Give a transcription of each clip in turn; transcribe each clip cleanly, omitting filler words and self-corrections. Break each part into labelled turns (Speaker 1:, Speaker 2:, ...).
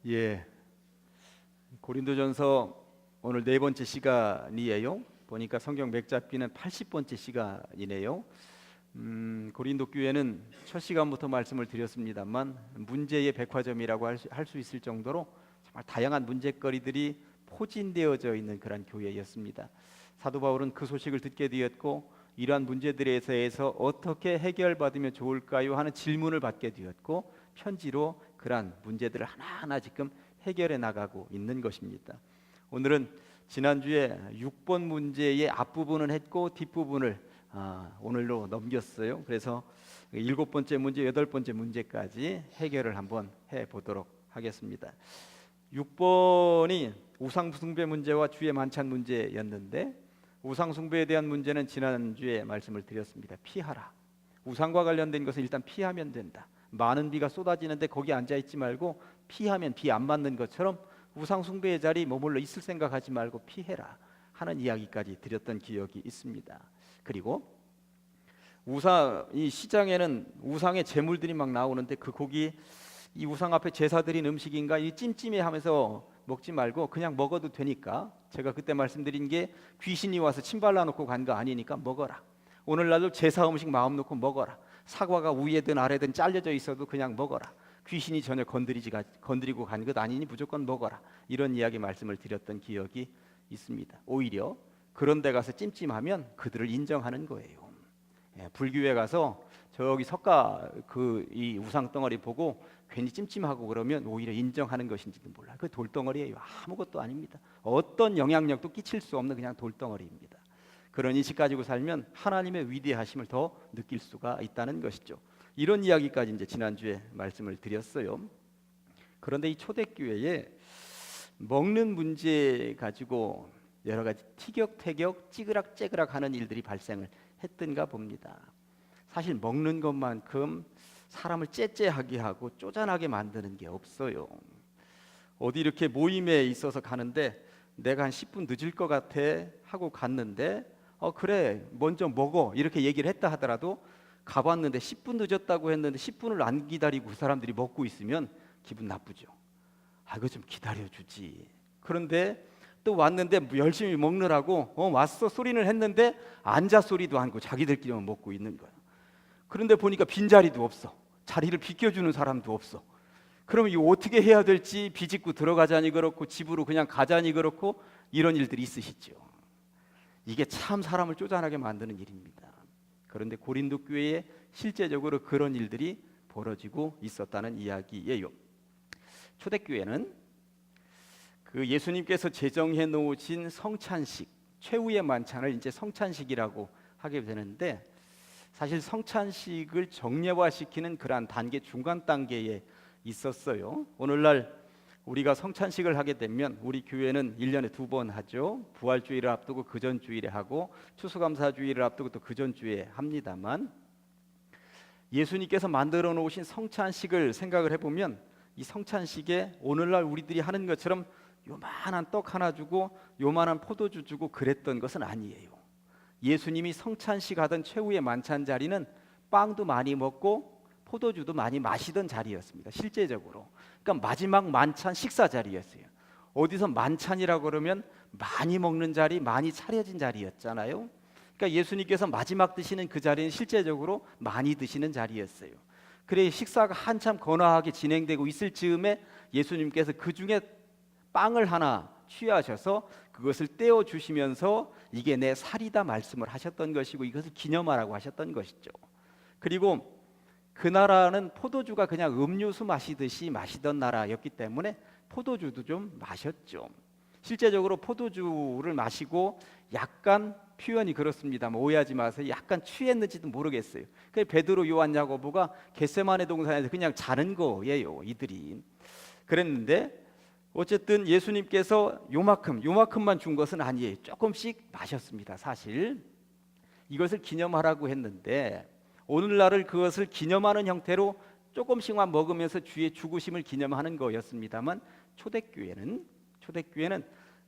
Speaker 1: 예, 고린도전서 오늘 네 번째 시간이에요. 보니까 성경 맥잡기는 80번째 시간이네요. 고린도 교회는 첫 시간부터 말씀을 드렸습니다만 문제의 백화점이라고 할 수 있을 정도로 정말 다양한 문제거리들이 포진되어져 있는 그런 교회였습니다. 사도 바울은 그 소식을 듣게 되었고 이러한 문제들에 대해서 어떻게 해결받으면 좋을까요 하는 질문을 받게 되었고 편지로 그러한 문제들을 하나하나 지금 해결해 나가고 있는 것입니다. 오늘은 지난주에 6번 문제의 앞부분은 했고 뒷부분을 오늘로 넘겼어요. 그래서 7번째 문제, 8번째 문제까지 해결을 한번 해보도록 하겠습니다. 6번이 우상숭배 문제와 주의 만찬 문제였는데 우상숭배에 대한 문제는 지난주에 말씀을 드렸습니다. 피하라. 우상과 관련된 것은 일단 피하면 된다. 많은 비가 쏟아지는데 거기 앉아있지 말고 피하면 비 안 맞는 것처럼 우상숭배의 자리 머물러 있을 생각하지 말고 피해라 하는 이야기까지 드렸던 기억이 있습니다. 그리고 이 시장에는 우상의 제물들이 막 나오는데 그 고기 이 우상 앞에 제사 드린 음식인가 이 찜찜해하면서 먹지 말고 그냥 먹어도 되니까 제가 그때 말씀드린 게 귀신이 와서 침 발라놓고 간 거 아니니까 먹어라. 오늘날도 제사 음식 마음 놓고 먹어라. 사과가 위에든 아래든 잘려져 있어도 그냥 먹어라. 귀신이 전혀 건드리고 간 것 아니니 무조건 먹어라. 이런 이야기 말씀을 드렸던 기억이 있습니다. 오히려 그런 데 가서 찜찜하면 그들을 인정하는 거예요. 불교에 가서 저기 석가 이 우상 덩어리 보고 괜히 찜찜하고 그러면 오히려 인정하는 것인지도 몰라요. 그 돌덩어리예요. 아무것도 아닙니다. 어떤 영향력도 끼칠 수 없는 그냥 돌덩어리입니다. 그런 인식 가지고 살면 하나님의 위대하심을 더 느낄 수가 있다는 것이죠. 이런 이야기까지 이제 지난주에 말씀을 드렸어요. 그런데 이 초대교회에 먹는 문제 가지고 여러 가지 티격태격 찌그락째그락 하는 일들이 발생을 했던가 봅니다. 사실 먹는 것만큼 사람을 째째하게 하고 쪼잔하게 만드는 게 없어요. 어디 이렇게 모임에 있어서 가는데 내가 한 10분 늦을 것 같아 하고 갔는데 그래 먼저 먹어 이렇게 얘기를 했다 하더라도 가봤는데 10분 늦었다고 했는데 10분을 안 기다리고 그 사람들이 먹고 있으면 기분 나쁘죠. 이거 좀 기다려주지. 그런데 또 왔는데 열심히 먹느라고 왔어 소리는 했는데 앉아 소리도 않고 자기들끼리만 먹고 있는 거야. 그런데 보니까 빈자리도 없어. 자리를 비켜주는 사람도 없어. 그러면 이거 어떻게 해야 될지 비집고 들어가자니 그렇고 집으로 그냥 가자니 그렇고 이런 일들이 있으시죠. 이게 참 사람을 쪼잔하게 만드는 일입니다. 그런데 고린도 교회에 실제적으로 그런 일들이 벌어지고 있었다는 이야기예요. 초대교회는 그 예수님께서 제정해 놓으신 성찬식, 최후의 만찬을 이제 성찬식이라고 하게 되는데 사실 성찬식을 정례화시키는 그러한 단계 중간 단계에 있었어요. 오늘날 우리가 성찬식을 하게 되면 우리 교회는 1년에 2번 하죠. 부활주일을 앞두고 그 전 주일에 하고 추수감사주일을 앞두고 또 그 전 주일에 합니다만 예수님께서 만들어 놓으신 성찬식을 생각을 해보면 이 성찬식에 오늘날 우리들이 하는 것처럼 요만한 떡 하나 주고 요만한 포도주 주고 그랬던 것은 아니에요. 예수님이 성찬식 하던 최후의 만찬 자리는 빵도 많이 먹고 포도주도 많이 마시던 자리였습니다. 실제적으로. 그러니까 마지막 만찬 식사 자리였어요. 어디서 만찬이라고 그러면 많이 먹는 자리, 많이 차려진 자리였잖아요. 그러니까 예수님께서 마지막 드시는 그 자리는 실제적으로 많이 드시는 자리였어요. 그래 식사가 한참 거나하게 진행되고 있을 즈음에 예수님께서 그 중에 빵을 하나 취하셔서 그것을 떼어 주시면서 이게 내 살이다 말씀을 하셨던 것이고 이것을 기념하라고 하셨던 것이죠. 그리고 그 나라는 포도주가 그냥 음료수 마시듯이 마시던 나라였기 때문에 포도주도 좀 마셨죠. 실제적으로 포도주를 마시고 약간 표현이 그렇습니다만 오해하지 마세요. 약간 취했는지도 모르겠어요. 그래서 베드로, 요한, 야고보가 겟세마네 동산에서 그냥 자는 거예요. 이들이. 그랬는데 어쨌든 예수님께서 요만큼만 준 것은 아니에요. 조금씩 마셨습니다. 사실 이것을 기념하라고 했는데 오늘날을 그것을 기념하는 형태로 조금씩만 먹으면서 주의 죽으심을 기념하는 거였습니다만 초대교회는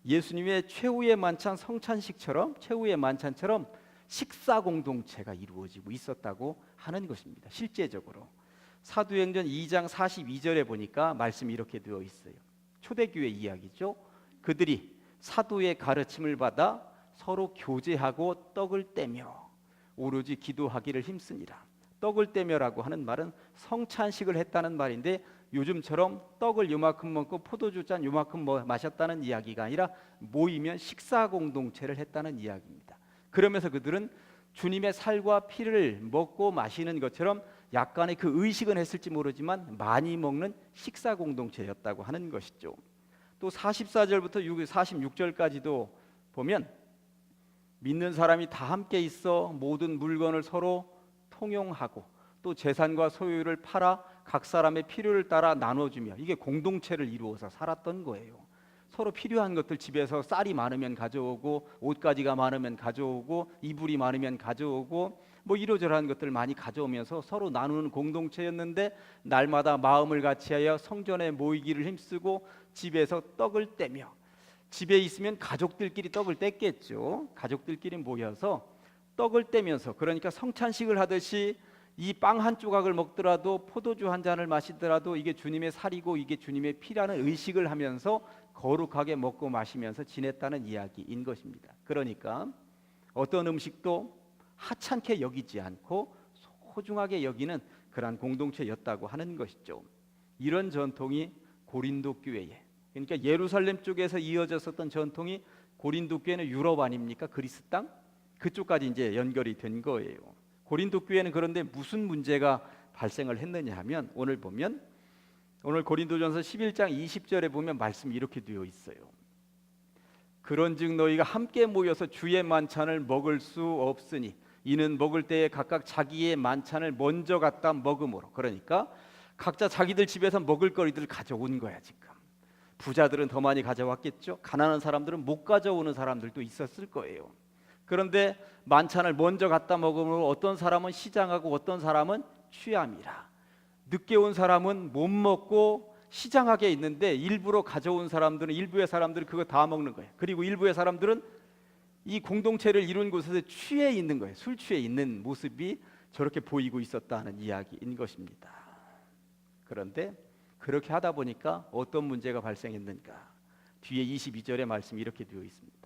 Speaker 1: 예수님의 최후의 만찬 성찬식처럼 최후의 만찬처럼 식사 공동체가 이루어지고 있었다고 하는 것입니다. 실제적으로 사도행전 2장 42절에 보니까 말씀이 이렇게 되어 있어요. 초대교회 이야기죠. 그들이 사도의 가르침을 받아 서로 교제하고 떡을 떼며 오로지 기도하기를 힘쓰니라. 떡을 떼며라고 하는 말은 성찬식을 했다는 말인데, 요즘처럼 떡을 요만큼 먹고 포도주 잔 요만큼 마셨다는 이야기가 아니라 모이면 식사 공동체를 했다는 이야기입니다. 그러면서 그들은 주님의 살과 피를 먹고 마시는 것처럼 약간의 그 의식은 했을지 모르지만 많이 먹는 식사 공동체였다고 하는 것이죠. 또 44절부터 46절까지도 보면 믿는 사람이 다 함께 있어 모든 물건을 서로 통용하고 또 재산과 소유를 팔아 각 사람의 필요를 따라 나눠주며, 이게 공동체를 이루어서 살았던 거예요. 서로 필요한 것들, 집에서 쌀이 많으면 가져오고 옷가지가 많으면 가져오고 이불이 많으면 가져오고 뭐 이러저러한 것들 많이 가져오면서 서로 나누는 공동체였는데, 날마다 마음을 같이하여 성전에 모이기를 힘쓰고 집에서 떡을 떼며, 집에 있으면 가족들끼리 떡을 뗐겠죠. 가족들끼리 모여서 떡을 떼면서, 그러니까 성찬식을 하듯이 이 빵 한 조각을 먹더라도 포도주 한 잔을 마시더라도 이게 주님의 살이고 이게 주님의 피라는 의식을 하면서 거룩하게 먹고 마시면서 지냈다는 이야기인 것입니다. 그러니까 어떤 음식도 하찮게 여기지 않고 소중하게 여기는 그러한 공동체였다고 하는 것이죠. 이런 전통이 고린도 교회에, 그러니까 예루살렘 쪽에서 이어졌었던 전통이 고린도 교회는 유럽 아닙니까? 그리스 땅? 그쪽까지 이제 연결이 된 거예요. 고린도 교회는 그런데 무슨 문제가 발생을 했느냐 하면, 오늘 고린도전서 11장 20절에 보면 말씀이 이렇게 되어 있어요. 그런즉 너희가 함께 모여서 주의 만찬을 먹을 수 없으니 이는 먹을 때에 각각 자기의 만찬을 먼저 갖다 먹음으로. 그러니까 각자 자기들 집에서 먹을 거리들을 가져온 거야. 지금 부자들은 더 많이 가져왔겠죠. 가난한 사람들은 못 가져오는 사람들도 있었을 거예요. 그런데 만찬을 먼저 갖다 먹으므로 어떤 사람은 시장하고 어떤 사람은 취함이라. 늦게 온 사람은 못 먹고 시장하게 있는데 일부러 가져온 사람들은, 일부의 사람들은 그거 다 먹는 거예요. 그리고 일부의 사람들은 이 공동체를 이룬 곳에서 취해 있는 거예요. 술 취해 있는 모습이 저렇게 보이고 있었다는 이야기인 것입니다. 그런데 그렇게 하다 보니까 어떤 문제가 발생했는가? 뒤에 22절의 말씀이 이렇게 되어 있습니다.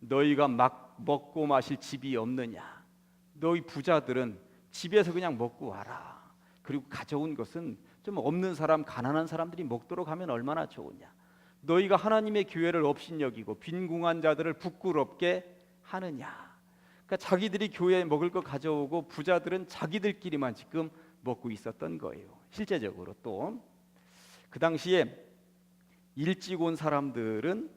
Speaker 1: 너희가 막 먹고 마실 집이 없느냐? 너희 부자들은 집에서 그냥 먹고 와라. 그리고 가져온 것은 좀 없는 사람, 가난한 사람들이 먹도록 하면 얼마나 좋으냐? 너희가 하나님의 교회를 업신여기고 빈궁한 자들을 부끄럽게 하느냐? 그러니까 자기들이 교회에 먹을 거 가져오고 부자들은 자기들끼리만 지금 먹고 있었던 거예요. 실제적으로 또 그 당시에 일찍 온 사람들은,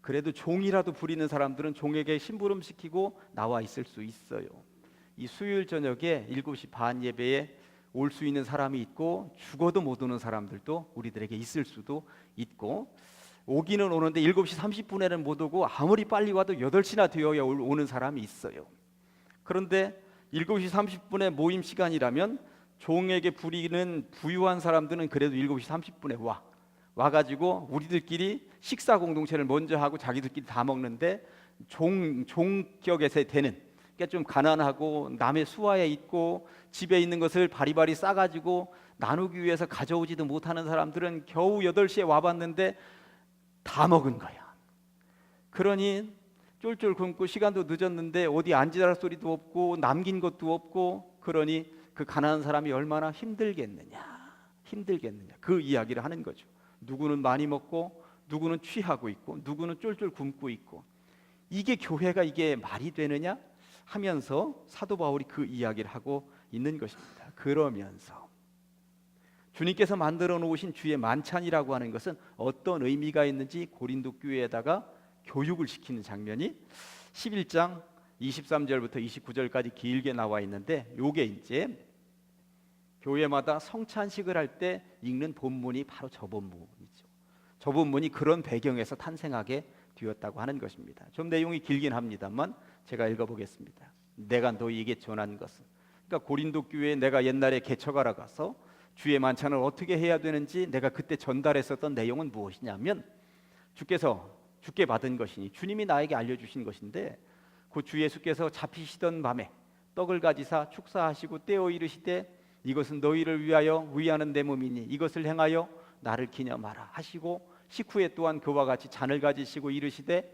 Speaker 1: 그래도 종이라도 부리는 사람들은 종에게 심부름시키고 나와 있을 수 있어요. 이 수요일 저녁에 7시 반 예배에 올 수 있는 사람이 있고 죽어도 못 오는 사람들도 우리들에게 있을 수도 있고, 오기는 오는데 7시 30분에는 못 오고 아무리 빨리 와도 8시나 되어야 오는 사람이 있어요. 그런데 7시 30분에 모임 시간이라면 종에게 부리는 부유한 사람들은 그래도 7시 30분에 와가지고 우리들끼리 식사 공동체를 먼저 하고 자기들끼리 다 먹는데, 종격에 되는, 그러니까 좀 가난하고 남의 수하에 있고 집에 있는 것을 바리바리 싸가지고 나누기 위해서 가져오지도 못하는 사람들은 겨우 8시에 와봤는데 다 먹은 거야. 그러니 쫄쫄 굶고 시간도 늦었는데 어디 앉으라 소리도 없고 남긴 것도 없고, 그러니 그 가난한 사람이 얼마나 힘들겠느냐. 그 이야기를 하는 거죠. 누구는 많이 먹고 누구는 취하고 있고 누구는 쫄쫄 굶고 있고, 이게 교회가 이게 말이 되느냐 하면서 사도 바울이 그 이야기를 하고 있는 것입니다. 그러면서 주님께서 만들어 놓으신 주의 만찬이라고 하는 것은 어떤 의미가 있는지 고린도 교회에다가 교육을 시키는 장면이 11장 23절부터 29절까지 길게 나와 있는데, 요게 이제 교회마다 성찬식을 할 때 읽는 본문이 바로 저 본문이죠. 저 본문이 그런 배경에서 탄생하게 되었다고 하는 것입니다. 좀 내용이 길긴 합니다만 제가 읽어보겠습니다. 내가 너희에게 전한 것은, 그러니까 고린도 교회에 내가 옛날에 개척하러 가서 주의 만찬을 어떻게 해야 되는지 내가 그때 전달했었던 내용은 무엇이냐면, 주께 받은 것이니 주님이 나에게 알려주신 것인데, 그 주 예수께서 잡히시던 밤에 떡을 가지사 축사하시고 떼어 이르시되 이것은 너희를 위하여 위하는 내 몸이니 이것을 행하여 나를 기념하라 하시고 식후에 또한 그와 같이 잔을 가지시고 이르시되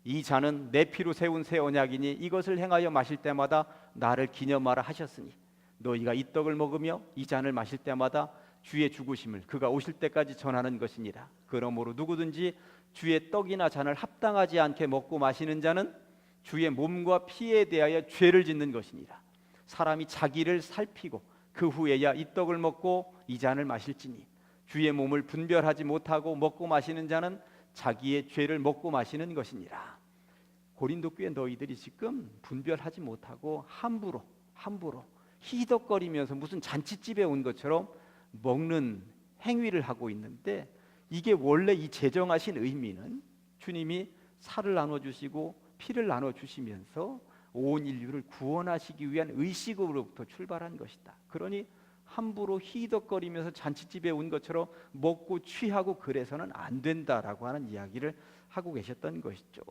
Speaker 1: 이 잔은 내 피로 세운 새 언약이니 이것을 행하여 마실 때마다 나를 기념하라 하셨으니 너희가 이 떡을 먹으며 이 잔을 마실 때마다 주의 죽으심을 그가 오실 때까지 전하는 것이니라. 그러므로 누구든지 주의 떡이나 잔을 합당하지 않게 먹고 마시는 자는 주의 몸과 피에 대하여 죄를 짓는 것이니라. 사람이 자기를 살피고 그 후에야 이 떡을 먹고 이 잔을 마실지니 주의 몸을 분별하지 못하고 먹고 마시는 자는 자기의 죄를 먹고 마시는 것이니라. 고린도 교회 너희들이 지금 분별하지 못하고 함부로 희덕거리면서 무슨 잔치집에 온 것처럼 먹는 행위를 하고 있는데, 이게 원래 이 제정하신 의미는 주님이 살을 나눠주시고 피를 나눠주시면서 온 인류를 구원하시기 위한 의식으로부터 출발한 것이다. 그러니 함부로 희덕거리면서 잔치집에 온 것처럼 먹고 취하고 그래서는 안 된다라고 하는 이야기를 하고 계셨던 것이죠.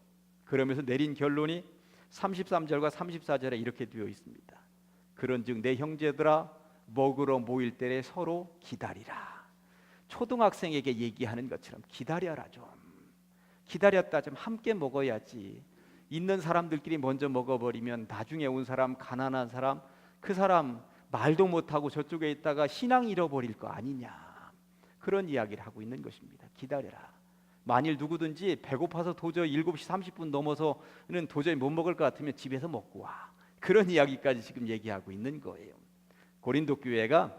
Speaker 1: 그러면서 내린 결론이 33절과 34절에 이렇게 되어 있습니다. 그런즉 내 형제들아 먹으러 모일 때에 서로 기다리라. 초등학생에게 얘기하는 것처럼 기다려라. 좀 기다렸다 좀 함께 먹어야지. 있는 사람들끼리 먼저 먹어버리면 나중에 온 사람, 가난한 사람, 그 사람 말도 못하고 저쪽에 있다가 신앙 잃어버릴 거 아니냐, 그런 이야기를 하고 있는 것입니다. 기다려라. 만일 누구든지 배고파서 도저히 7시 30분 넘어서는 도저히 못 먹을 것 같으면 집에서 먹고 와. 그런 이야기까지 지금 얘기하고 있는 거예요. 고린도 교회가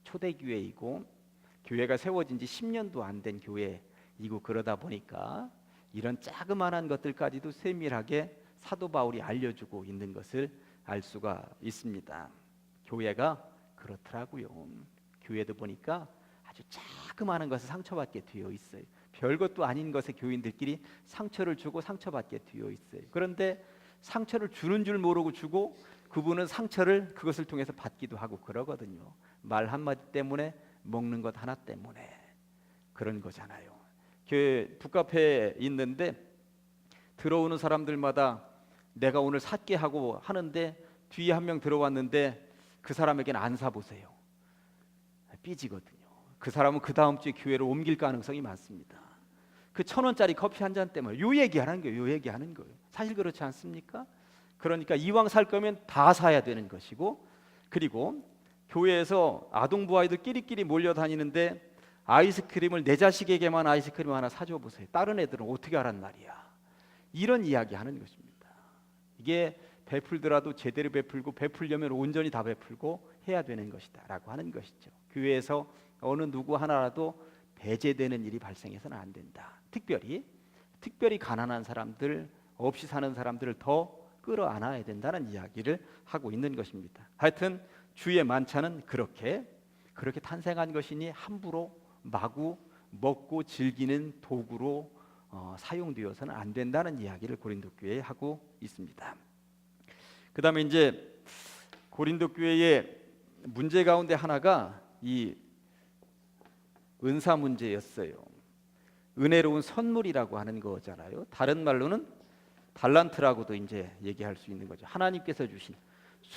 Speaker 1: 초대교회이고 교회가 세워진 지 10년도 안 된 교회이고 그러다 보니까 이런 자그마한 것들까지도 세밀하게 사도 바울이 알려주고 있는 것을 알 수가 있습니다. 교회가 그렇더라고요. 교회도 보니까 아주 자그마한 것에 상처받게 되어 있어요. 별것도 아닌 것에 교인들끼리 상처를 주고 상처받게 되어 있어요. 그런데 상처를 주는 줄 모르고 주고 그분은 상처를 그것을 통해서 받기도 하고 그러거든요. 말 한마디 때문에, 먹는 것 하나 때문에 그런 거잖아요. 북카페에 있는데 들어오는 사람들마다 내가 오늘 살게 하고 하는데 뒤에 한 명 들어왔는데 그 사람에게는 안 사보세요. 삐지거든요. 그 사람은 그 다음 주에 교회를 옮길 가능성이 많습니다. 그 1,000원짜리 커피 한 잔 때문에 요 얘기하는 거예요. 사실 그렇지 않습니까? 그러니까 이왕 살 거면 다 사야 되는 것이고, 그리고 교회에서 아동부 아이들 끼리끼리 몰려다니는데 아이스크림을 내 자식에게만 아이스크림 하나 사줘 보세요. 다른 애들은 어떻게 하란 말이야. 이런 이야기 하는 것입니다. 이게 베풀더라도 제대로 베풀고 베풀려면 온전히 다 베풀고 해야 되는 것이다 라고 하는 것이죠. 교회에서 어느 누구 하나라도 배제되는 일이 발생해서는 안 된다. 특별히 가난한 사람들, 없이 사는 사람들을 더 끌어안아야 된다는 이야기를 하고 있는 것입니다. 하여튼 주의 만찬은 그렇게 탄생한 것이니 함부로 마구 먹고 즐기는 도구로 사용되어서는 안 된다는 이야기를 고린도 교회에 하고 있습니다. 그 다음에 이제 고린도 교회의 문제 가운데 하나가 이 은사 문제였어요. 은혜로운 선물이라고 하는 거잖아요. 다른 말로는 달란트라고도 이제 얘기할 수 있는 거죠. 하나님께서 주신,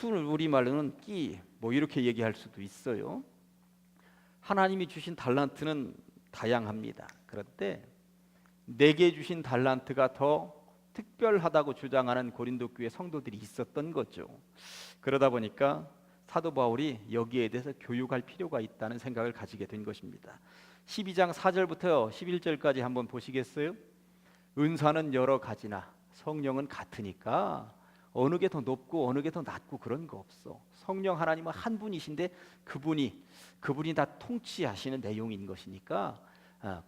Speaker 1: 우리말로는 끼, 뭐 이렇게 얘기할 수도 있어요. 하나님이 주신 달란트는 다양합니다. 그런데 내게 주신 달란트가 더 특별하다고 주장하는 고린도 교회 성도들이 있었던 거죠. 그러다 보니까 사도 바울이 여기에 대해서 교육할 필요가 있다는 생각을 가지게 된 것입니다. 12장 4절부터 11절까지 한번 보시겠어요? 은사는 여러 가지나 성령은 같으니까 어느 게 더 높고 어느 게 더 낮고 그런 거 없어. 성령 하나님은 한 분이신데 그분이 다 통치하시는 내용인 것이니까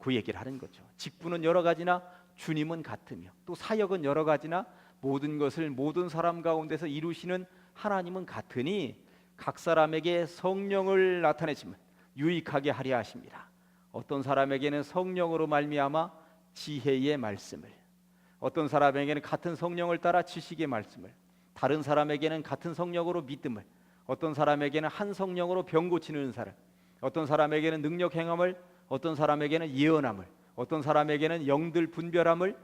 Speaker 1: 그 얘기를 하는 거죠. 직분은 여러 가지나 주님은 같으며, 또 사역은 여러 가지나 모든 것을 모든 사람 가운데서 이루시는 하나님은 같으니 각 사람에게 성령을 나타내시면 유익하게 하려 하십니다. 어떤 사람에게는 성령으로 말미암아 지혜의 말씀을, 어떤 사람에게는 같은 성령을 따라 지식의 말씀을, 다른 사람에게는 같은 성령으로 믿음을, 어떤 사람에게는 한 성령으로 병 고치는 은사를, 어떤 사람에게는 능력 행함을, 어떤 사람에게는 예언함을, 어떤 사람에게는 영들 분별함을,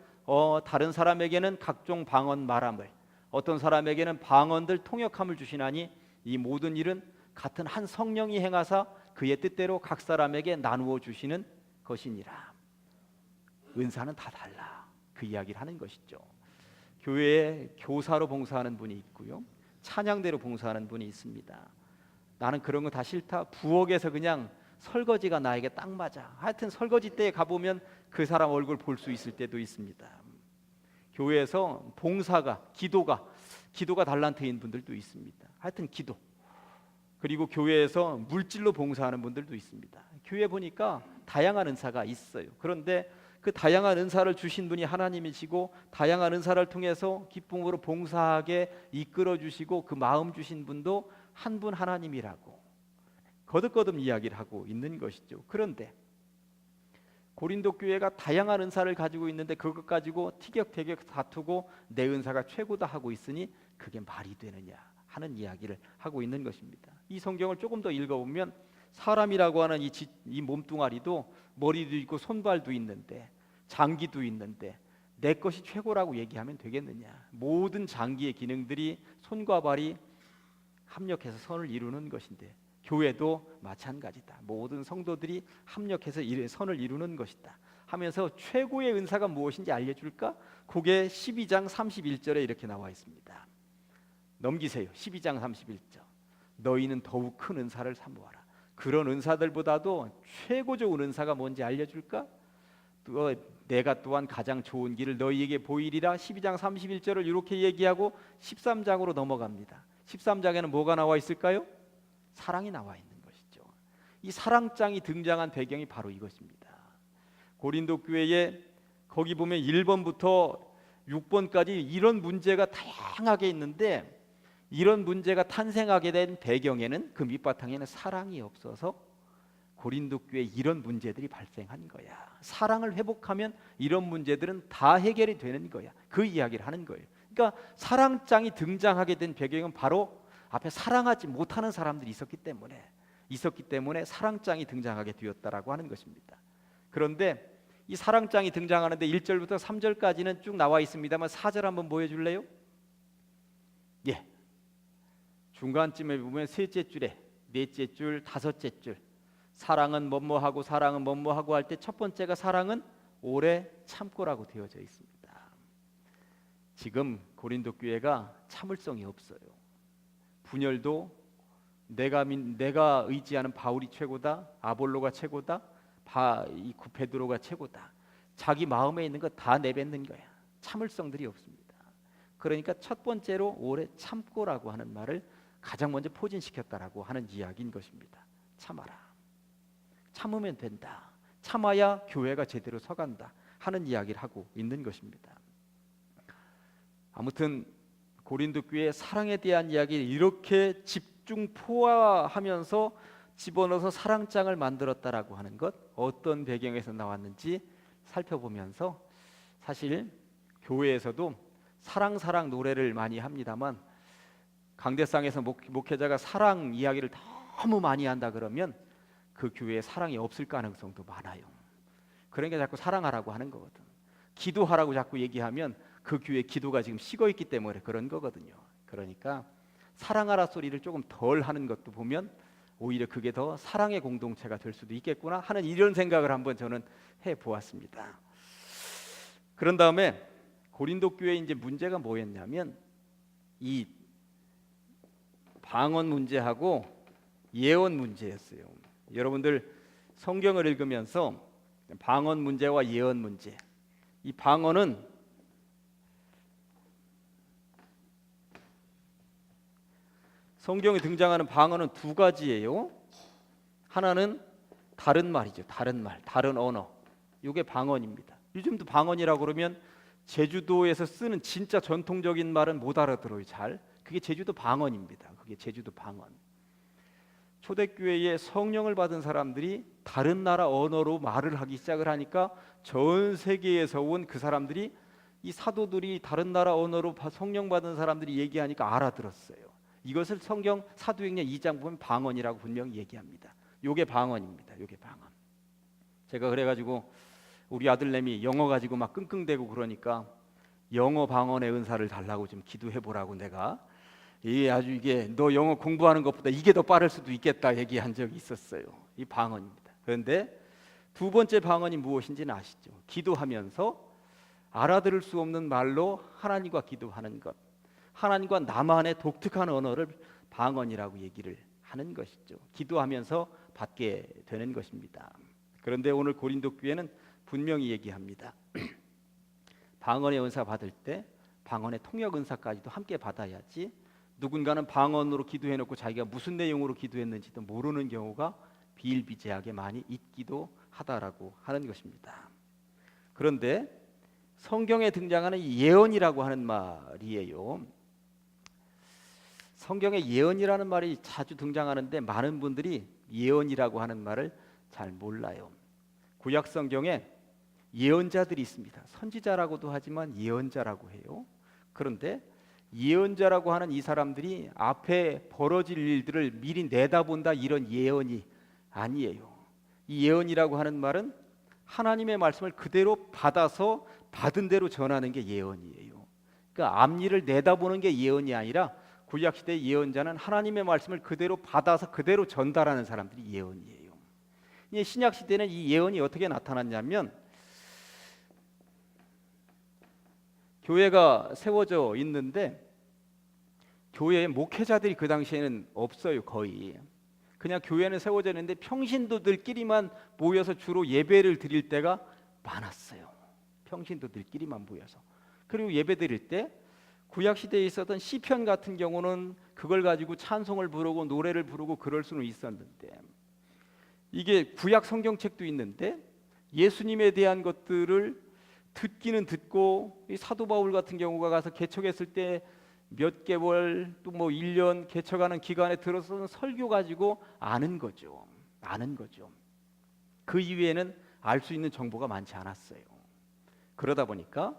Speaker 1: 다른 사람에게는 각종 방언 말함을, 어떤 사람에게는 방언들 통역함을 주시나니 이 모든 일은 같은 한 성령이 행하사 그의 뜻대로 각 사람에게 나누어 주시는 것이니라. 은사는 다 달라. 그 이야기를 하는 것이죠. 교회에 교사로 봉사하는 분이 있고요, 찬양대로 봉사하는 분이 있습니다. 나는 그런 거 다 싫다. 부엌에서 그냥 설거지가 나에게 딱 맞아. 하여튼 설거지 때에 가보면 그 사람 얼굴 볼 수 있을 때도 있습니다. 교회에서 봉사가, 기도가 달란트인 분들도 있습니다. 하여튼 기도. 그리고 교회에서 물질로 봉사하는 분들도 있습니다. 교회 보니까 다양한 은사가 있어요. 그런데 그 다양한 은사를 주신 분이 하나님이시고, 다양한 은사를 통해서 기쁨으로 봉사하게 이끌어 주시고 그 마음 주신 분도 한 분 하나님이라고 거듭거듭 이야기를 하고 있는 것이죠. 그런데 고린도 교회가 다양한 은사를 가지고 있는데 그것 가지고 티격태격 다투고 내 은사가 최고다 하고 있으니 그게 말이 되느냐 하는 이야기를 하고 있는 것입니다. 이 성경을 조금 더 읽어보면 사람이라고 하는 이 몸뚱아리도 머리도 있고 손발도 있는데 장기도 있는데 내 것이 최고라고 얘기하면 되겠느냐. 모든 장기의 기능들이 손과 발이 합력해서 선을 이루는 것인데 교회도 마찬가지다. 모든 성도들이 합력해서 선을 이루는 것이다 하면서 최고의 은사가 무엇인지 알려줄까? 그게 12장 31절에 이렇게 나와 있습니다. 넘기세요. 12장 31절. 너희는 더욱 큰 은사를 사모하라. 그런 은사들보다도 최고 좋은 은사가 뭔지 알려줄까? 또 내가 또한 가장 좋은 길을 너희에게 보이리라. 12장 31절을 이렇게 얘기하고 13장으로 넘어갑니다. 13장에는 뭐가 나와 있을까요? 사랑이 나와 있는 것이죠. 이 사랑장이 등장한 배경이 바로 이것입니다. 고린도 교회에 거기 보면 1번부터 6번까지 이런 문제가 다양하게 있는데, 이런 문제가 탄생하게 된 배경에는, 그 밑바탕에는 사랑이 없어서 고린도 교회에 이런 문제들이 발생한 거야. 사랑을 회복하면 이런 문제들은 다 해결이 되는 거야. 그 이야기를 하는 거예요. 그러니까 사랑장이 등장하게 된 배경은 바로 앞에 사랑하지 못하는 사람들이 있었기 때문에 사랑장이 등장하게 되었다라고 하는 것입니다. 그런데 이 사랑장이 등장하는데 1절부터 3절까지는 쭉 나와 있습니다만 4절 한번 보여줄래요? 예. 중간쯤에 보면 셋째 줄에 넷째 줄, 다섯째 줄, 사랑은 뭐뭐하고 사랑은 뭐뭐하고 할 때 첫 번째가 사랑은 오래 참고라고 되어져 있습니다. 지금 고린도 교회가 참을성이 없어요. 분열도 내가 의지하는 바울이 최고다, 아볼로가 최고다, 이 베드로가 최고다. 자기 마음에 있는 거 다 내뱉는 거야. 참을성들이 없습니다. 그러니까 첫 번째로 오래 참고라고 하는 말을 가장 먼저 포진시켰다라고 하는 이야기인 것입니다. 참아라. 참으면 된다. 참아야 교회가 제대로 서간다 하는 이야기를 하고 있는 것입니다. 아무튼 고린도 교회의 사랑에 대한 이야기를 이렇게 집중 포화하면서 집어넣어서 사랑장을 만들었다라고 하는 것, 어떤 배경에서 나왔는지 살펴보면서, 사실 교회에서도 사랑 노래를 많이 합니다만 강대상에서 목회자가 사랑 이야기를 너무 많이 한다 그러면 그 교회에 사랑이 없을 가능성도 많아요. 그러니까 자꾸 사랑하라고 하는 거거든. 기도하라고 자꾸 얘기하면 그 교회 기도가 지금 식어 있기 때문에 그런 거거든요. 그러니까 사랑하라 소리를 조금 덜 하는 것도 보면 오히려 그게 더 사랑의 공동체가 될 수도 있겠구나 하는 이런 생각을 한번 저는 해보았습니다. 그런 다음에 고린도 교회 이제 문제가 뭐였냐면 이 방언 문제하고 예언 문제였어요. 여러분들 성경을 읽으면서 방언 문제와 예언 문제, 이 방언은 성경에 등장하는 방언은 두 가지예요. 하나는 다른 말이죠. 다른 말, 다른 언어. 이게 방언입니다. 요즘도 방언이라고 그러면 제주도에서 쓰는 진짜 전통적인 말은 못 알아들어요. 잘. 그게 제주도 방언입니다. 그게 제주도 방언. 초대교회에 성령을 받은 사람들이 다른 나라 언어로 말을 하기 시작을 하니까 전 세계에서 온 그 사람들이, 이 사도들이 다른 나라 언어로 성령 받은 사람들이 얘기하니까 알아들었어요. 이것을 성경 사도행전 2장 보면 방언이라고 분명히 얘기합니다. 요게 방언입니다. 요게 방언. 제가 그래가지고 우리 아들내미 영어 가지고 막 끙끙대고 그러니까 영어 방언의 은사를 달라고 좀 기도해보라고 내가 아주 이게 너 영어 공부하는 것보다 이게 더 빠를 수도 있겠다 얘기한 적이 있었어요. 이 방언입니다. 그런데 두 번째 방언이 무엇인지는 아시죠? 기도하면서 알아들을 수 없는 말로 하나님과 기도하는 것, 하나님과 나만의 독특한 언어를 방언이라고 얘기를 하는 것이죠. 기도하면서 받게 되는 것입니다. 그런데 오늘 고린도 교회는 분명히 얘기합니다. 방언의 은사 받을 때 방언의 통역 은사까지도 함께 받아야지, 누군가는 방언으로 기도해놓고 자기가 무슨 내용으로 기도했는지도 모르는 경우가 비일비재하게 많이 있기도 하다라고 하는 것입니다. 그런데 성경에 등장하는 예언이라고 하는 말이에요. 성경에 예언이라는 말이 자주 등장하는데 많은 분들이 예언이라고 하는 말을 잘 몰라요. 구약 성경에 예언자들이 있습니다. 선지자라고도 하지만 예언자라고 해요. 그런데 예언자라고 하는 이 사람들이 앞에 벌어질 일들을 미리 내다본다, 이런 예언이 아니에요. 이 예언이라고 하는 말은 하나님의 말씀을 그대로 받아서 받은 대로 전하는 게 예언이에요. 그러니까 앞일을 내다보는 게 예언이 아니라 구약시대 예언자는 하나님의 말씀을 그대로 받아서 그대로 전달하는 사람들이 예언이에요. 신약시대는 이 예언이 어떻게 나타났냐면, 교회가 세워져 있는데 교회에 목회자들이 그 당시에는 없어요. 거의 그냥 교회는 세워져 있는데 평신도들끼리만 모여서 주로 예배를 드릴 때가 많았어요. 평신도들끼리만 모여서. 그리고 예배 드릴 때 구약시대에 있었던 시편 같은 경우는 그걸 가지고 찬송을 부르고 노래를 부르고 그럴 수는 있었는데, 이게 구약 성경책도 있는데 예수님에 대한 것들을 듣기는 듣고, 이 사도 바울 같은 경우가 가서 개척했을 때 몇 개월 또 뭐 1년 개척하는 기간에 들어서는 설교 가지고 아는 거죠. 그 이외에는 알 수 있는 정보가 많지 않았어요. 그러다 보니까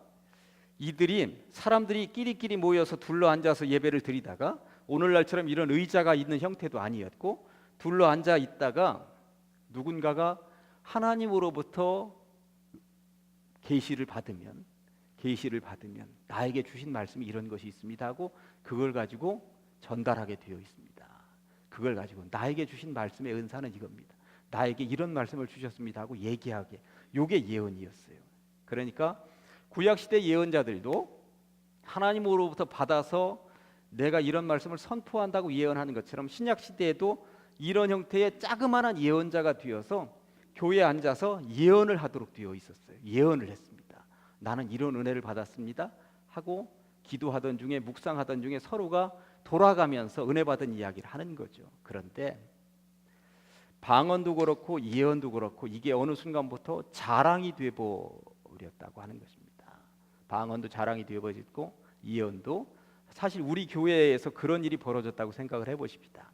Speaker 1: 이들이 사람들이 끼리끼리 모여서 둘러 앉아서 예배를 드리다가, 오늘날처럼 이런 의자가 있는 형태도 아니었고, 둘러 앉아 있다가 누군가가 하나님으로부터 계시를 받으면 나에게 주신 말씀이 이런 것이 있습니다 하고 그걸 가지고 전달하게 되어 있습니다. 그걸 가지고 나에게 주신 말씀의 은사는 이겁니다, 나에게 이런 말씀을 주셨습니다 하고 얘기하게, 이게 예언이었어요. 그러니까 구약시대 예언자들도 하나님으로부터 받아서 내가 이런 말씀을 선포한다고 예언하는 것처럼 신약시대에도 이런 형태의 자그마한 예언자가 되어서 교회에 앉아서 예언을 하도록 되어 있었어요. 예언을 했습니다. 나는 이런 은혜를 받았습니다 하고 기도하던 중에, 묵상하던 중에 서로가 돌아가면서 은혜 받은 이야기를 하는 거죠. 그런데 방언도 그렇고 예언도 그렇고 이게 어느 순간부터 자랑이 되어버렸다고 하는 것입니다. 방언도 자랑이 되어버렸고 예언도, 사실 우리 교회에서 그런 일이 벌어졌다고 생각을 해보십시다.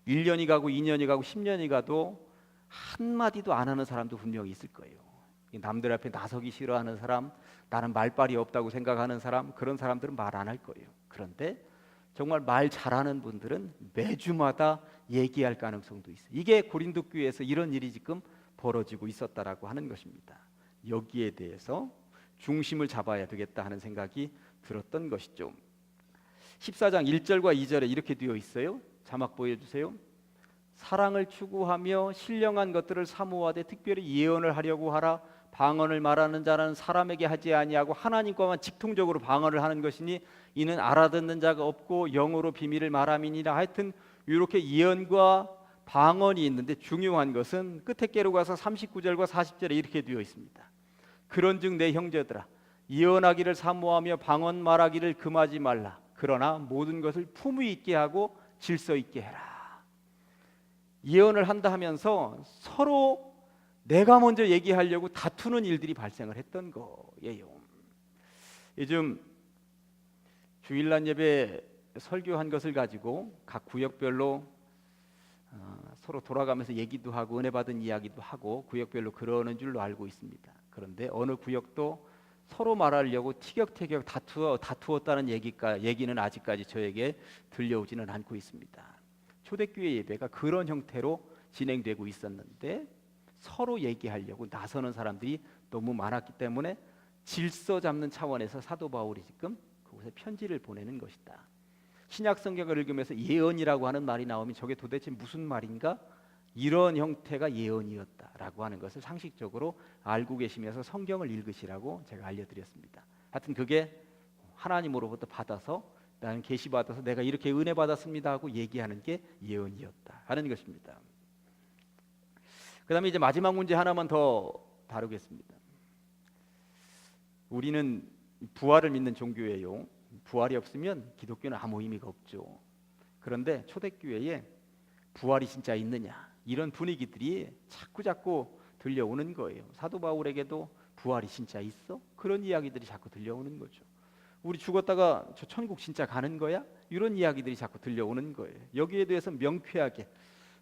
Speaker 1: 1년이 가고 2년이 가고 10년이 가도 한마디도 안 하는 사람도 분명히 있을 거예요. 남들 앞에 나서기 싫어하는 사람, 나는 말빨이 없다고 생각하는 사람, 그런 사람들은 말 안 할 거예요. 그런데 정말 말 잘하는 분들은 매주마다 얘기할 가능성도 있어요. 이게 고린도 교회에서 이런 일이 지금 벌어지고 있었다라고 하는 것입니다. 여기에 대해서 중심을 잡아야 되겠다 하는 생각이 들었던 것이죠. 14장 1절과 2절에 이렇게 되어 있어요. 자막 보여주세요. 사랑을 추구하며 신령한 것들을 사모하되 특별히 예언을 하려고 하라. 방언을 말하는 자는 사람에게 하지 아니하고 하나님과만 직통적으로 방언을 하는 것이니 이는 알아듣는 자가 없고 영어로 비밀을 말함이니라. 하여튼 이렇게 예언과 방언이 있는데 중요한 것은 끝에 깨로 가서 39절과 40절에 이렇게 되어 있습니다. 그런즉 내 형제들아, 예언하기를 사모하며 방언 말하기를 금하지 말라. 그러나 모든 것을 품위 있게 하고 질서 있게 해라. 예언을 한다 하면서 서로 내가 먼저 얘기하려고 다투는 일들이 발생을 했던 거예요. 요즘 주일날 예배 설교한 것을 가지고 각 구역별로 서로 돌아가면서 얘기도 하고 은혜 받은 이야기도 하고 구역별로 그러는 줄로 알고 있습니다. 그런데 어느 구역도 서로 말하려고 티격태격 다투었다는 얘기는 아직까지 저에게 들려오지는 않고 있습니다. 초대교회 예배가 그런 형태로 진행되고 있었는데 서로 얘기하려고 나서는 사람들이 너무 많았기 때문에 질서 잡는 차원에서 사도 바울이 지금 그곳에 편지를 보내는 것이다. 신약 성경을 읽으면서 예언이라고 하는 말이 나오면 저게 도대체 무슨 말인가 이런 형태가 예언이었다라고 하는 것을 상식적으로 알고 계시면서 성경을 읽으시라고 제가 알려드렸습니다. 하여튼 그게 하나님으로부터 받아서 나는 계시 받아서 내가 이렇게 은혜 받았습니다 하고 얘기하는 게 예언이었다 하는 것입니다. 그다음에 이제 마지막 문제 하나만 더 다루겠습니다. 우리는 부활을 믿는 종교예요. 부활이 없으면 기독교는 아무 의미가 없죠. 그런데 초대교회에 부활이 진짜 있느냐 이런 분위기들이 자꾸 들려오는 거예요. 사도 바울에게도 부활이 진짜 있어? 그런 이야기들이 자꾸 들려오는 거죠. 우리 죽었다가 저 천국 진짜 가는 거야? 이런 이야기들이 자꾸 들려오는 거예요. 여기에 대해서 명쾌하게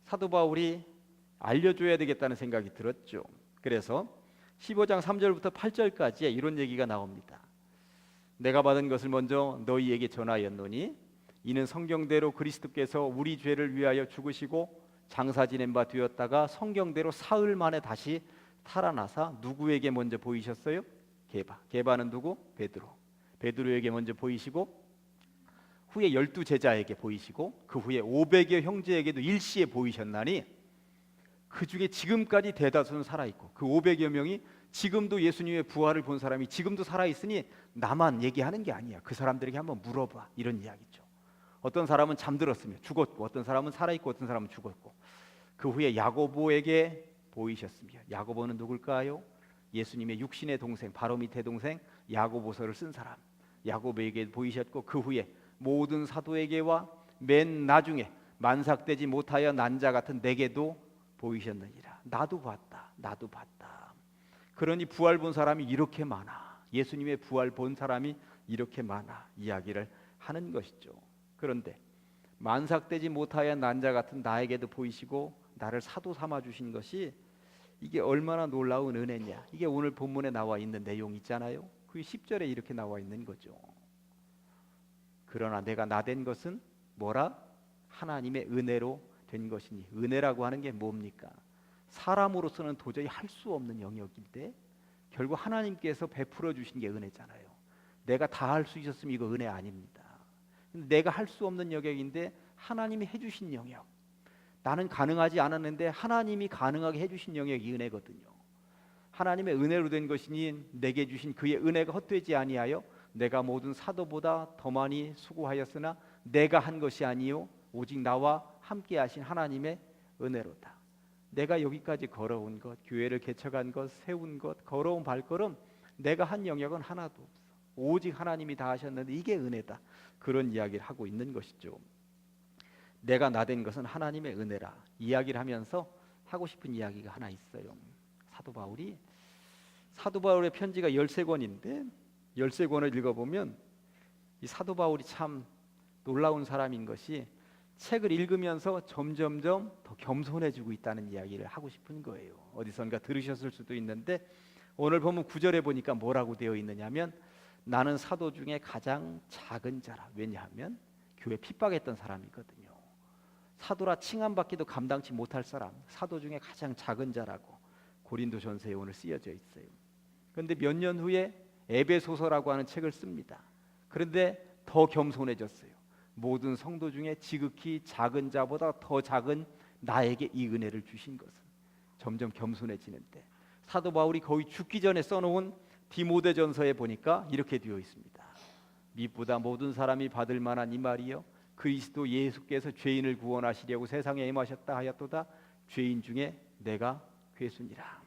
Speaker 1: 사도 바울이 알려줘야 되겠다는 생각이 들었죠. 그래서 15장 3절부터 8절까지에 이런 얘기가 나옵니다. 내가 받은 것을 먼저 너희에게 전하였노니 이는 성경대로 그리스도께서 우리 죄를 위하여 죽으시고 장사 지낸 바 되었다가 성경대로 사흘 만에 다시 살아나사 누구에게 먼저 보이셨어요? 게바는 누구? 베드로에게 먼저 보이시고 후에 12제자에게 보이시고 그 후에 500여 형제에게도 일시에 보이셨나니 그 중에 지금까지 대다수는 살아있고 그 500여 명이 지금도 예수님의 부활을 본 사람이 지금도 살아있으니 나만 얘기하는 게 아니야. 그 사람들에게 한번 물어봐. 이런 이야기죠. 어떤 사람은 잠들었으며 죽었고 어떤 사람은 살아있고 어떤 사람은 죽었고 그 후에 야고보에게 보이셨으며 야고보는 누굴까요? 예수님의 육신의 동생 바로 밑에 동생 야고보서를 쓴 사람 야고보에게 보이셨고 그 후에 모든 사도에게와 맨 나중에 만삭되지 못하여 난 자 같은 내게도 보이셨느니라. 나도 봤다. 그러니 부활 본 사람이 이렇게 많아. 예수님의 부활 본 사람이 이렇게 많아. 이야기를 하는 것이죠. 그런데 만삭되지 못하여 난 자 같은 나에게도 보이시고 나를 사도 삼아 주신 것이 이게 얼마나 놀라운 은혜냐. 이게 오늘 본문에 나와 있는 내용 있잖아요. 그 10절에 이렇게 나와 있는 거죠. 그러나 내가 나된 것은 뭐라? 하나님의 은혜로 된 것이니. 은혜라고 하는 게 뭡니까? 사람으로서는 도저히 할 수 없는 영역인데 결국 하나님께서 베풀어 주신 게 은혜잖아요. 내가 다 할 수 있었으면 이거 은혜 아닙니다. 내가 할 수 없는 영역인데 하나님이 해주신 영역, 나는 가능하지 않았는데 하나님이 가능하게 해주신 영역이 은혜거든요. 하나님의 은혜로 된 것이니 내게 주신 그의 은혜가 헛되지 아니하여 내가 모든 사도보다 더 많이 수고하였으나 내가 한 것이 아니요 오직 나와 함께 하신 하나님의 은혜로다. 내가 여기까지 걸어온 것, 교회를 개척한 것, 세운 것, 걸어온 발걸음, 내가 한 영역은 하나도 없어. 오직 하나님이 다 하셨는데 이게 은혜다. 그런 이야기를 하고 있는 것이죠. 내가 나된 것은 하나님의 은혜라. 이야기를 하면서 하고 싶은 이야기가 하나 있어요. 사도 바울의 편지가 13권인데 13권을 읽어보면 이 사도 바울이 참 놀라운 사람인 것이 책을 읽으면서 점점점 더 겸손해지고 있다는 이야기를 하고 싶은 거예요. 어디선가 들으셨을 수도 있는데 오늘 보면 9절에 보니까 뭐라고 되어 있느냐면 나는 사도 중에 가장 작은 자라. 왜냐하면 교회 핍박했던 사람이거든요. 사도라 칭함받기도 감당치 못할 사람, 사도 중에 가장 작은 자라고 고린도전서에 오늘 쓰여져 있어요. 그런데 몇 년 후에 에베소서라고 하는 책을 씁니다. 그런데 더 겸손해졌어요. 모든 성도 중에 지극히 작은 자보다 더 작은 나에게 이 은혜를 주신 것은. 점점 겸손해지는데 사도 바울이 거의 죽기 전에 써놓은 디모데전서에 보니까 이렇게 되어 있습니다. 미보다 모든 사람이 받을 만한 이 말이요 그리스도 예수께서 죄인을 구원하시려고 세상에 임하셨다 하였도다. 죄인 중에 내가 괴순이라.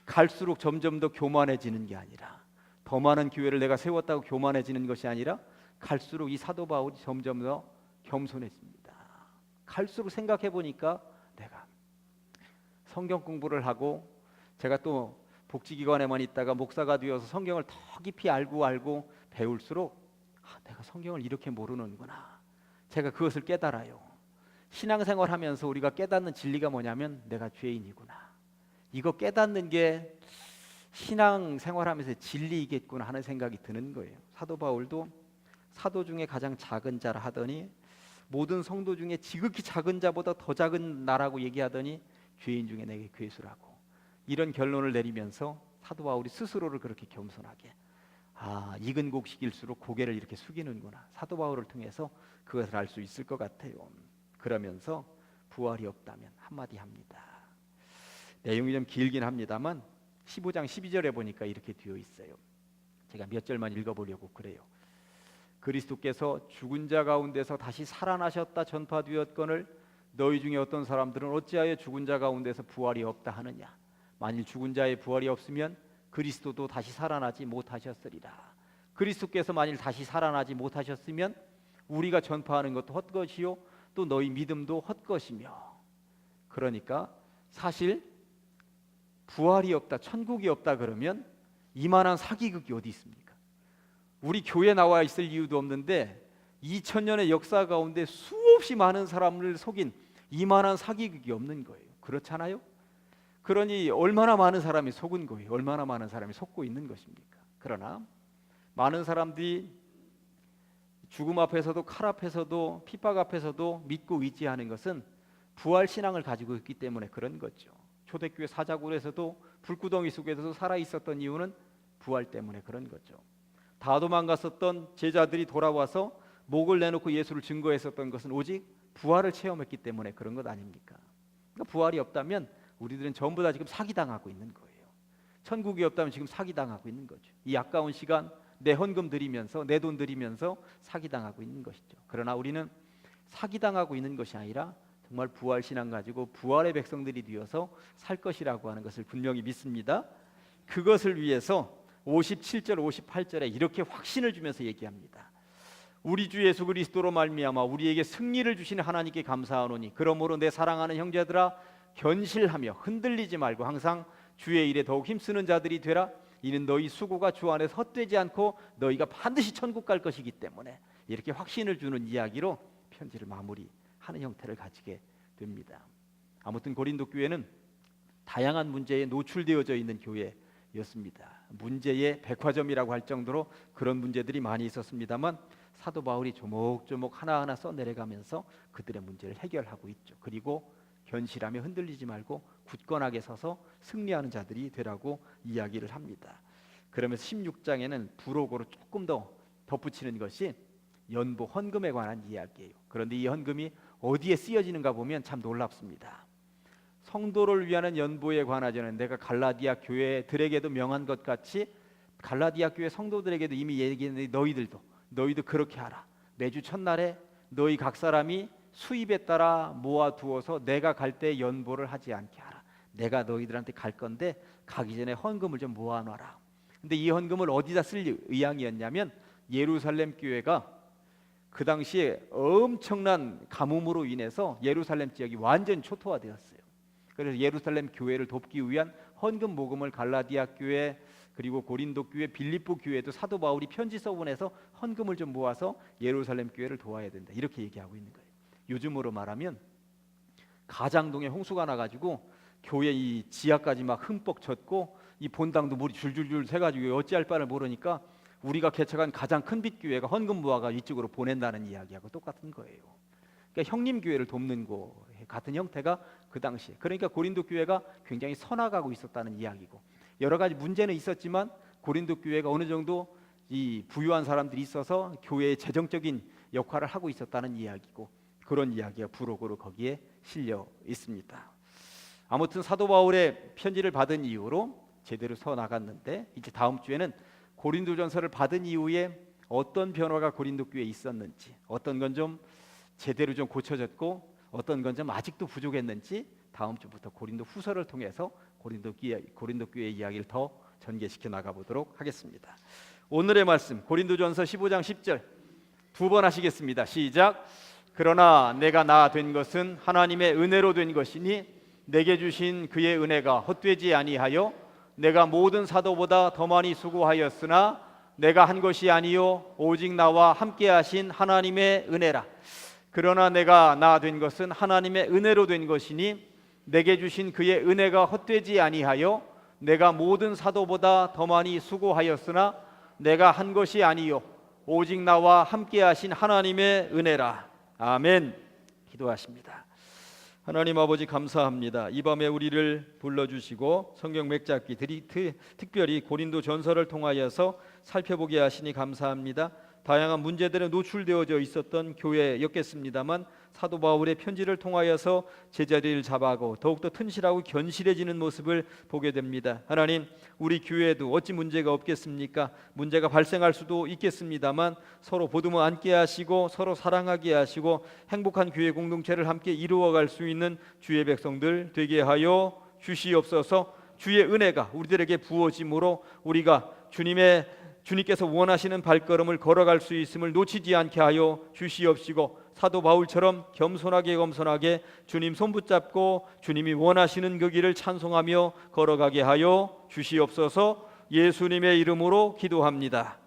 Speaker 1: 갈수록 점점 더 교만해지는 게 아니라, 더 많은 교회를 내가 세웠다고 교만해지는 것이 아니라 갈수록 이 사도 바울이 점점 더 겸손해집니다. 갈수록 생각해 보니까 내가 성경 공부를 하고 제가 또 복지기관에만 있다가 목사가 되어서 성경을 더 깊이 알고 배울수록 내가 성경을 이렇게 모르는구나. 제가 그것을 깨달아요. 신앙생활하면서 우리가 깨닫는 진리가 뭐냐면 내가 죄인이구나. 이거 깨닫는 게 신앙생활하면서 진리이겠구나 하는 생각이 드는 거예요. 사도 바울도 사도 중에 가장 작은 자라 하더니 모든 성도 중에 지극히 작은 자보다 더 작은 나라고 얘기하더니 죄인 중에 내게 괴수라고. 이런 결론을 내리면서 사도 바울이 스스로를 그렇게 겸손하게 익은 곡식일수록 고개를 이렇게 숙이는구나. 사도 바울을 통해서 그것을 알 수 있을 것 같아요. 그러면서 부활이 없다면 한마디 합니다. 내용이 좀 길긴 합니다만 15장 12절에 보니까 이렇게 되어 있어요. 제가 몇 절만 읽어보려고 그래요. 그리스도께서 죽은 자 가운데서 다시 살아나셨다 전파되었거늘 너희 중에 어떤 사람들은 어찌하여 죽은 자 가운데서 부활이 없다 하느냐. 만일 죽은 자의 부활이 없으면 그리스도도 다시 살아나지 못하셨으리라. 그리스도께서 만일 다시 살아나지 못하셨으면 우리가 전파하는 것도 헛것이요 또 너희 믿음도 헛것이며. 그러니까 사실 부활이 없다, 천국이 없다 그러면 이만한 사기극이 어디 있습니까? 우리 교회 나와 있을 이유도 없는데 2000년의 역사 가운데 수없이 많은 사람을 속인 이만한 사기극이 없는 거예요. 그렇잖아요? 그러니 얼마나 많은 사람이 속은 거예요. 얼마나 많은 사람이 속고 있는 것입니까? 그러나 많은 사람들이 죽음 앞에서도 칼 앞에서도 핍박 앞에서도 믿고 의지하는 것은 부활 신앙을 가지고 있기 때문에 그런 거죠. 초대교회 사자굴에서도 불구덩이 속에서도 살아 있었던 이유는 부활 때문에 그런 거죠. 다 도망갔었던 제자들이 돌아와서 목을 내놓고 예수를 증거했었던 것은 오직 부활을 체험했기 때문에 그런 것 아닙니까? 그러니까 부활이 없다면 우리들은 전부 다 지금 사기당하고 있는 거예요. 천국이 없다면 지금 사기당하고 있는 거죠. 이 아까운 시간 내 헌금 드리면서 내 돈 드리면서 사기당하고 있는 것이죠. 그러나 우리는 사기당하고 있는 것이 아니라 정말 부활 신앙 가지고 부활의 백성들이 되어서 살 것이라고 하는 것을 분명히 믿습니다. 그것을 위해서 57절 58절에 이렇게 확신을 주면서 얘기합니다. 우리 주 예수 그리스도로 말미암아 우리에게 승리를 주시는 하나님께 감사하노니 그러므로 내 사랑하는 형제들아 견실하며 흔들리지 말고 항상 주의 일에 더욱 힘쓰는 자들이 되라. 이는 너희 수고가 주 안에서 헛되지 않고 너희가 반드시 천국 갈 것이기 때문에 이렇게 확신을 주는 이야기로 편지를 마무리하는 형태를 가지게 됩니다. 아무튼 고린도 교회는 다양한 문제에 노출되어져 있는 교회였습니다. 문제의 백화점이라고 할 정도로 그런 문제들이 많이 있었습니다만 사도 바울이 조목조목 하나하나 써내려가면서 그들의 문제를 해결하고 있죠. 그리고 견실하며 흔들리지 말고 굳건하게 서서 승리하는 자들이 되라고 이야기를 합니다. 그러면서 16장에는 부록으로 조금 더 덧붙이는 것이 연보 헌금에 관한 이야기예요. 그런데 이 헌금이 어디에 쓰여지는가 보면 참 놀랍습니다. 성도를 위하는 연보에 관하여는 내가 갈라디아 교회들에게도 명한 것 같이 갈라디아 교회 성도들에게도 이미 얘기했는데 너희도 그렇게 하라. 매주 첫날에 너희 각 사람이 수입에 따라 모아두어서 내가 갈 때 연보를 하지 않게 하라. 내가 너희들한테 갈 건데 가기 전에 헌금을 좀 모아놔라. 근데 이 헌금을 어디다 쓸 의향이었냐면 예루살렘 교회가 그 당시에 엄청난 가뭄으로 인해서 예루살렘 지역이 완전 초토화되었어요. 그래서 예루살렘 교회를 돕기 위한 헌금 모금을 갈라디아 교회 그리고 고린도 교회, 빌립보 교회도 사도 바울이 편지 써보내서 헌금을 좀 모아서 예루살렘 교회를 도와야 된다. 이렇게 얘기하고 있는 거예요. 요즘으로 말하면 가장동에 홍수가 나가지고 교회 이 지하까지 막 흠뻑 젖고 이 본당도 물이 줄줄줄 새가지고 어찌할 바를 모르니까 우리가 개척한 가장 큰 빛 교회가 헌금 모아가 이쪽으로 보낸다는 이야기하고 똑같은 거예요. 그러니까 형님 교회를 돕는 거 같은 형태가 그 당시에 그러니까 고린도 교회가 굉장히 선화가고 있었다는 이야기고 여러 가지 문제는 있었지만 고린도 교회가 어느 정도 이 부유한 사람들이 있어서 교회의 재정적인 역할을 하고 있었다는 이야기고 그런 이야기가 부록으로 거기에 실려 있습니다. 아무튼 사도 바울의 편지를 받은 이후로 제대로 서 나갔는데 이제 다음 주에는 고린도전서를 받은 이후에 어떤 변화가 고린도 교회에 있었는지 어떤 건 좀 제대로 좀 고쳐졌고 어떤 건 좀 아직도 부족했는지 다음 주부터 고린도 후서를 통해서 고린도 교회의 이야기를 더 전개시켜 나가보도록 하겠습니다. 오늘의 말씀 고린도전서 15장 10절 두 번 하시겠습니다. 시작. 그러나 내가 나 된 것은 하나님의 은혜로 된 것이니 내게 주신 그의 은혜가 헛되지 아니하여 내가 모든 사도보다 더 많이 수고하였으나 내가 한 것이 아니요 오직 나와 함께 하신 하나님의 은혜라. 그러나 내가 나 된 것은 하나님의 은혜로 된 것이니 내게 주신 그의 은혜가 헛되지 아니하여 내가 모든 사도보다 더 많이 수고하였으나 내가 한 것이 아니요 오직 나와 함께 하신 하나님의 은혜라. 아멘. 기도하십니다. 하나님 아버지 감사합니다. 이 밤에 우리를 불러주시고 성경 맥잡기 특별히 고린도 전서를 통하여서 살펴보게 하시니 감사합니다. 다양한 문제들에 노출되어져 있었던 교회였겠습니다만 사도 바울의 편지를 통하여서 제자리를 잡아가고 더욱더 튼실하고 견실해지는 모습을 보게 됩니다. 하나님, 우리 교회에도 어찌 문제가 없겠습니까? 문제가 발생할 수도 있겠습니다만 서로 보듬어 안게 하시고 서로 사랑하게 하시고 행복한 교회 공동체를 함께 이루어갈 수 있는 주의 백성들 되게 하여 주시옵소서. 주의 은혜가 우리들에게 부어짐으로 우리가 주님께서 원하시는 발걸음을 걸어갈 수 있음을 놓치지 않게 하여 주시옵시고, 사도 바울처럼 겸손하게 주님 손 붙잡고 주님이 원하시는 그 길을 찬송하며 걸어가게 하여 주시옵소서. 예수님의 이름으로 기도합니다.